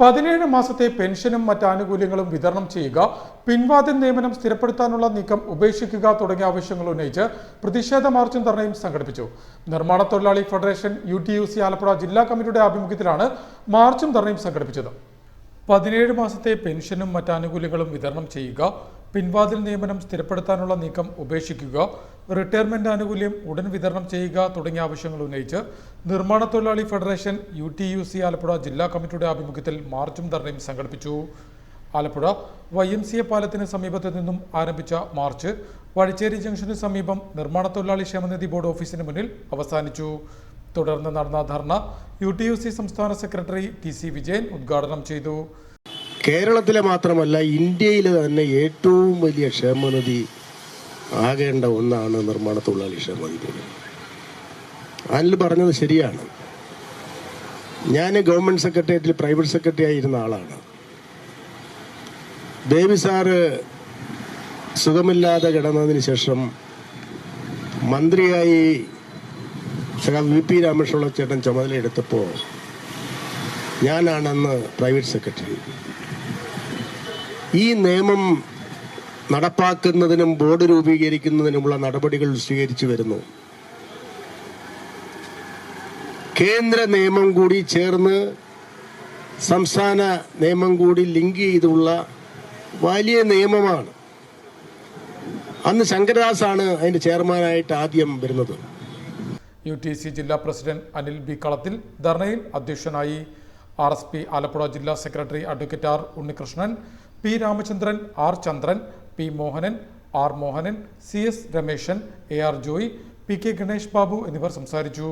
17 മാസത്തെ പെൻഷനും മറ്റ് ആനുകൂല്യങ്ങളും വിതരണം ചെയ്യുക, പിൻവാതിൽ നിയമനം സ്ഥിരപ്പെടുത്താനുള്ള നീക്കം ഉപേക്ഷിക്കുക തുടങ്ങിയ ആവശ്യങ്ങൾ ഉന്നയിച്ച് പ്രതിഷേധ മാർച്ചും ധർണയും സംഘടിപ്പിച്ചു. നിർമ്മാണ തൊഴിലാളി ഫെഡറേഷൻ UTUC ആലപ്പുഴ ജില്ലാ കമ്മിറ്റിയുടെ ആഭിമുഖ്യത്തിലാണ് മാർച്ചും ധർണയും സംഘടിപ്പിച്ചത്. 17 മാസത്തെ പെൻഷനും മറ്റ് ആനുകൂല്യങ്ങളും വിതരണം ചെയ്യുക, പിൻവാതിൽ നിയമനം സ്ഥിരപ്പെടുത്താനുള്ള നീക്കം ഉപേക്ഷിക്കുക, റിട്ടയർമെന്റ് ആനുകൂല്യം ഉടൻ വിതരണം ചെയ്യുക തുടങ്ങിയ ആവശ്യങ്ങൾ ഉന്നയിച്ച് നിർമ്മാണ തൊഴിലാളി ഫെഡറേഷൻ UTUC ആലപ്പുഴ ജില്ലാ കമ്മിറ്റിയുടെ ആഭിമുഖ്യത്തിൽ മാർച്ചും ധർണയും സംഘടിപ്പിച്ചു. ആലപ്പുഴ YMCA പാലത്തിന് സമീപത്തു നിന്നും ആരംഭിച്ച മാർച്ച് വഴിച്ചേരി ജംഗ്ഷന് സമീപം നിർമ്മാണ തൊഴിലാളി ക്ഷേമനിധി ബോർഡ് ഓഫീസിന് മുന്നിൽ അവസാനിച്ചു. തുടർന്ന് നടന്ന ധർണ UTUC സംസ്ഥാന സെക്രട്ടറി TC വിജയൻ ഉദ്ഘാടനം ചെയ്തു. കേരളത്തിലെ മാത്രമല്ല ഇന്ത്യയിലെ തന്നെ ഏറ്റവും വലിയ ക്ഷേമനിധി ആകേണ്ട ഒന്നാണ് നിർമ്മാണ തൊഴിലാളി ക്ഷേമനിധി. അനിൽ പറഞ്ഞത് ശരിയാണ്. ഞാൻ ഗവൺമെന്റ് സെക്രട്ടേറിയറ്റിൽ പ്രൈവറ്റ് സെക്രട്ടറി ആയിരുന്ന ആളാണ്. ബേബി സാറ് സുഖമില്ലാതെ കിടന്നതിന് ശേഷം മന്ത്രിയായി VP രാമകൃഷ്ണ ചേട്ടൻ ചുമതലയെടുത്തപ്പോൾ ഞാനാണെന്ന് പ്രൈവറ്റ് സെക്രട്ടറി. ഈ നിയമം നടപ്പാക്കുന്നതിനും ബോർഡ് രൂപീകരിക്കുന്നതിനുമുള്ള നടപടികൾ സ്വീകരിച്ചു വരുന്നു. കേന്ദ്ര നിയമം കൂടി ചേർന്ന് സംസ്ഥാന നിയമം കൂടി ലിങ്ക് ചെയ്തുള്ള വലിയ നിയമമാണ്. അന്ന് ശങ്കരദാസാണ് അതിന്റെ ചെയർമാനായിട്ട് ആദ്യം വരുന്നത്. UTC ജില്ലാ പ്രസിഡന്റ് അനിൽ B കളത്തിൽ ധർണയിൽ അധ്യക്ഷനായി. RSP ആലപ്പുഴ ജില്ലാ secretary advocate R Unnikrishnan, P Ramachandran, R Chandran, P Mohanan, R Mohanan, CS Rameshan, AR Joy, PK Ganesh Babu എന്നിവർ സംസാരിച്ചു.